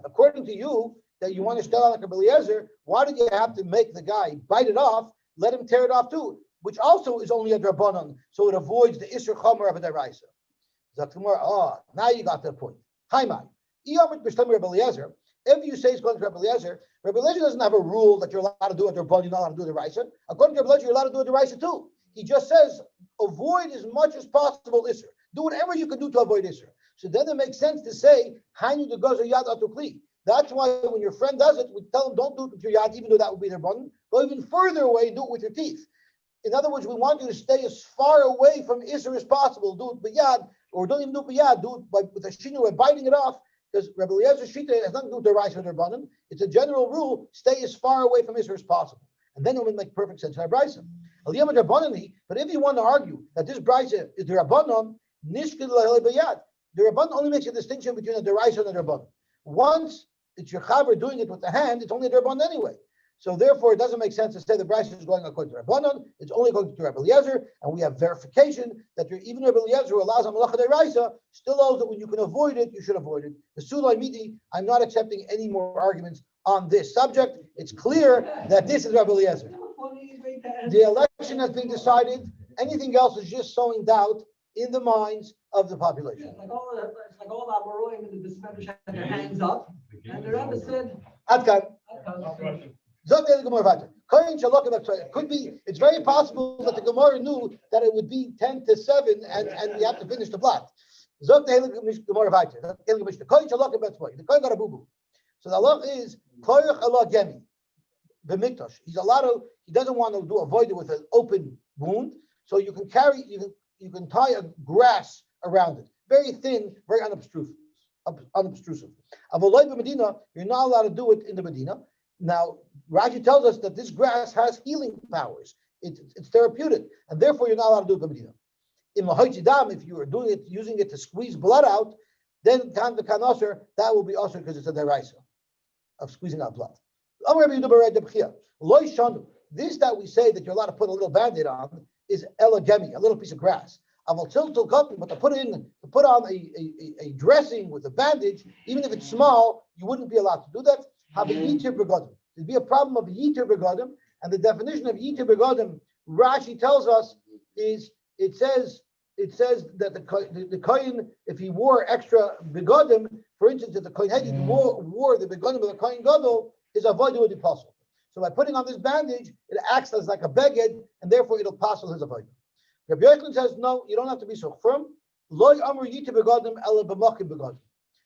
According to you, that you want to start like Rabbi Eliezer, why did you have to make the guy bite it off, let him tear it off too? Which also is only a Rabbanon, so it avoids the Isser Chomer of a deraisa. Now you got the point. Chaim, if you say it's going to Rabbi Eliezer doesn't have a rule that you're allowed to do it, you're not allowed to do the deraisa. According to Rabbi Eliezer, you're allowed to do the deraisa too. He just says, avoid as much as possible Isser. Do whatever you can do to avoid Isser. So then it makes sense to say, Hainu de Gozer Yad Atukli. That's why when your friend does it, we tell him don't do it with your yad, even though that would be their button. Go even further away, do it with your teeth. In other words, we want you to stay as far away from Isser as possible. Do it b'yad, or don't even do it b'yad. Do it with a shinu, by biting it off. Because Rabbi Eliezer's shita has nothing to do with the rice or their button. It's a general rule: stay as far away from Isser as possible, and then it would make perfect sense in our brisa. But if you want to argue that this brisa is the rabbanon, nishkid b'yad, the rabbanon only makes a distinction between a deraisa and a rabbanon. Once it's your chaver doing it with the hand, it's only a rabbanon anyway. So therefore, it doesn't make sense to say the brisa is going according to Rabbanon. It's only going to Rabbi Eliezer, and we have verification that even Rabbi Eliezer, who allows a malacha deraisa, still knows that when you can avoid it, you should avoid it. The sulai midi, I'm not accepting any more arguments on this subject. It's clear that this is Rabbi Eliezer. The election has been decided. Anything else is just sowing doubt in the minds of the population. It's like all that Baroim and the Bismedish had their hands up, and the Rebbe said, Adkan. No question. It could be, it's very possible that the Gemara knew that it would be 10 to 7 and we have to finish the blot. The Kohen got a boo-boo. So the Allah is Koyach Allah Gemi. B'mikdash. He doesn't want to do a void with an open wound. So you can can tie a grass around it. Very thin, very unobtrusive. Medina, you're not allowed to do it in the Medina. Now, Rashi tells us that this grass has healing powers. It's therapeutic, and therefore you're not allowed to do it in the Medina. In Mahajidam, if you are doing it, using it to squeeze blood out, then that will be also because it's a deraisa of squeezing out blood. This that we say that you're allowed to put a little band-aid on is elagemi, a little piece of grass. But to put on a dressing with a bandage, even if it's small, you wouldn't be allowed to do that. There'd be a problem of yitir begadim, and the definition of yitir begadim, Rashi tells us, is it says that the kohen, if he wore extra begadim, for instance, if the kohen wore the begadim of the kohen gadol, his avodah would be possible. So by putting on this bandage, it acts as like a beged, and therefore it'll pass his avodah. Rabbi Yochanan says, no, you don't have to be so firm. Loy amru yitir begadim ela b'makim begadim.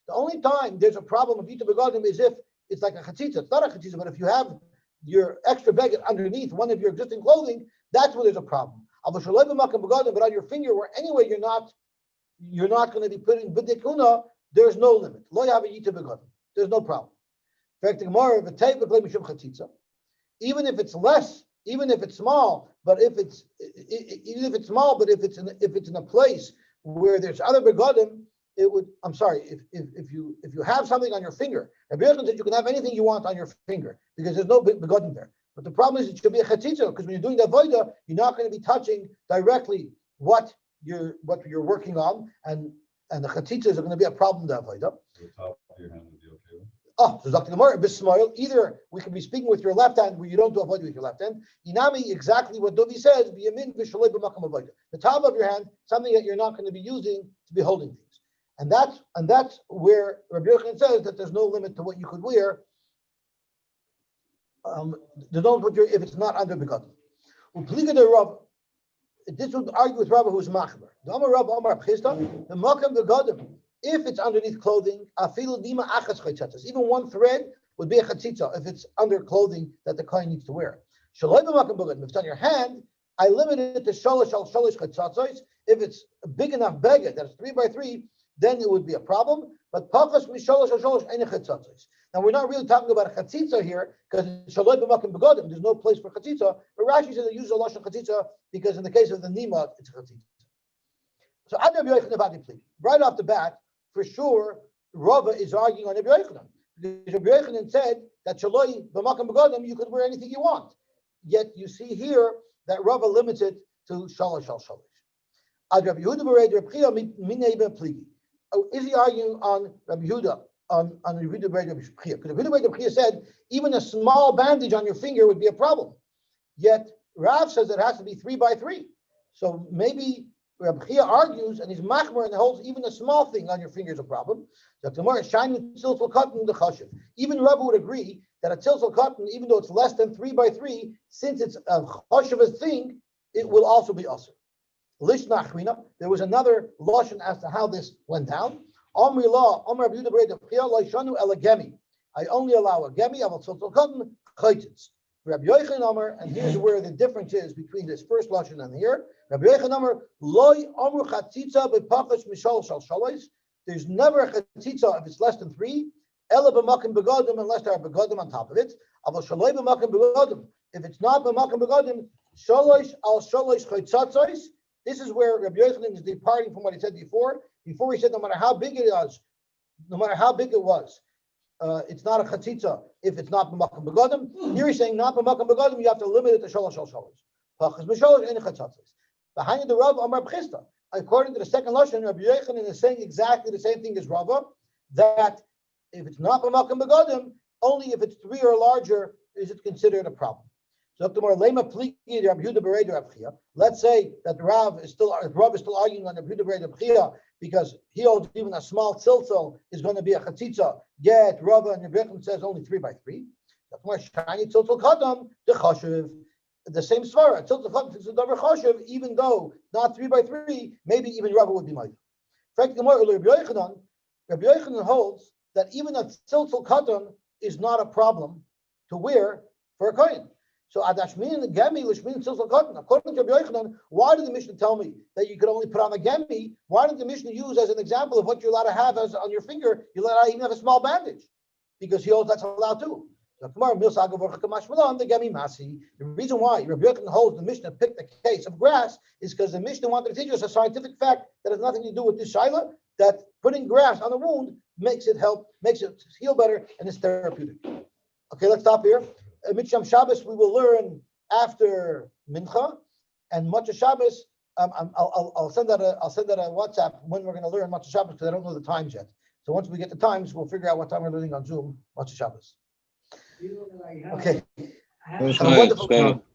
The only time there's a problem of yitir begadim is if it's like a chatzitza. It's not a chatzitza, but if you have your extra beged underneath one of your existing clothing, that's when there's a problem. But on your finger, where anyway you're not going to be putting b'dikuna, there's no limit. Loy have a yitir begadim. There's no problem. In fact, the Gemara, even if it's less, even if it's small, but if it's in a place where there's other begadim, it would. I'm sorry, if you have something on your finger, Rabbi Yochanan said you can have anything you want on your finger because there's no begadim there. But the problem is it should be a chatzitza, because when you're doing the avodah, you're not going to be touching directly what you're working on, and the chatzitzas are going to be a problem in the avodah. The top of your hand would be okay with? Oh, so Dr. Gemara, bismoil, either we can be speaking with your left hand where you don't do avodah with your left hand. Inami, exactly what Dovi says, biyamin v'shalei b'makam avodah. The top of your hand, something that you're not going to be using to be holding things. And that's where Rabbi Yochanan says that there's no limit to what you could wear. There's no limit if it's not under begadim. This would argue with Rabbi who's machmer. The Amar Rabbi Amar Chista, the makam begadim. If it's underneath clothing, even one thread would be a chatzitza if it's under clothing that the kohen needs to wear. If it's on your hand, I limit it to shalosh chatzatzos. If it's a big enough beged that it's 3 by 3, then it would be a problem. But pachas mishalosh ain't chatzatzos. Now we're not really talking about a chatzitza here because there's no place for chatzitza. But Rashi says it uses a lashon chatzitza because in the case of the nima, it's a chatzitza. So right off the bat, for sure, Rava is arguing on Rabbi Yochanan. Because Rabbi Yochanan said that shaloi b'makam begadim you could wear anything you want. Yet you see here that Rava limits it to shalosh shalosh. Is he arguing on Rabbi Yehuda on Rabbi Yehuda Rabbi Shchia? Because Rabbi Yehuda Rabbi Shchia said even a small bandage on your finger would be a problem. Yet Rav says it has to be 3 by 3. So maybe Rabbi Chia argues and he's machmer and holds even a small thing on your finger is a problem. Even Rabbi would agree that a tilsel cotton, even though it's less than 3 by 3, since it's a choshev thing, it will also be usher. Lishnachmina. There was another lashon as to how this went down. Omri law, Omar Rabbi Yehuda Loishanu elagemi. I only allow a gemi of a tilsel cotton chaytitz. Rabbi Yochanan Amar, and here's where the difference is between this first lashon and here. Rabbi Yochanan Amar, loy amru chatzitza b'pachas mishal shal shalois. There's never a chatzitza if it's less than 3. Ela b'makim begadim, unless there are begadim on top of it. Aval shaloi b'makim begadim. If it's not b'makim begadim, shalois al shalois chaytzatzos. This is where Rabbi Yochanan is departing from what he said before. Before he said no matter how big it was, it's not a chatzitza if it's not b'makam begadim. Here he's saying not b'makam begadim, you have to limit it to shalosh shal shalosh. Pachas b'shalosh ain't chatzatzos. Behind the Rav Amar B'chista. According to the second lashon, Rabbi Yochanan is saying exactly the same thing as Rava, that if it's not b'makam begadim, only if it's 3 or larger is it considered a problem. So let's say that Rav is still arguing on the Rabbi Yehuda because he holds even a small tziltzal is going to be a chatzitza. Yet Rava and Rabbi Yochanan says only 3 by 3. Shiny tziltzal kadam the chashuv. The same svara, tziltzal kadam tziltzal davar chashuv. Even though not 3x3, maybe even Rabbi would be mighty. Frankly, Rabbi Yochanan holds that even a tziltzal kadam is not a problem to wear for a kohen. So adashmin and gemi lishmin tziltzal kadam. According to Rabbi Yochanan, why did the Mishnah tell me that you could only put on a gemi? Why did the Mishnah use as an example of what you're allowed to have as on your finger? You're allowed to even have a small bandage, because he holds that's allowed too. The reason why Rabbi Yochanan holds the Mishnah picked the case of grass is because the Mishnah wanted to teach us a scientific fact that has nothing to do with this shaila, that putting grass on a wound makes it heal better, and it's therapeutic. Okay, let's stop here. Mitzvah Shabbos we will learn after Mincha, and Motzei Shabbos. I'll send that a WhatsApp when we're going to learn Motzei Shabbos, because I don't know the times yet. So once we get the times, we'll figure out what time we're learning on Zoom Motzei Shabbos. Okay. I have Have a wonderful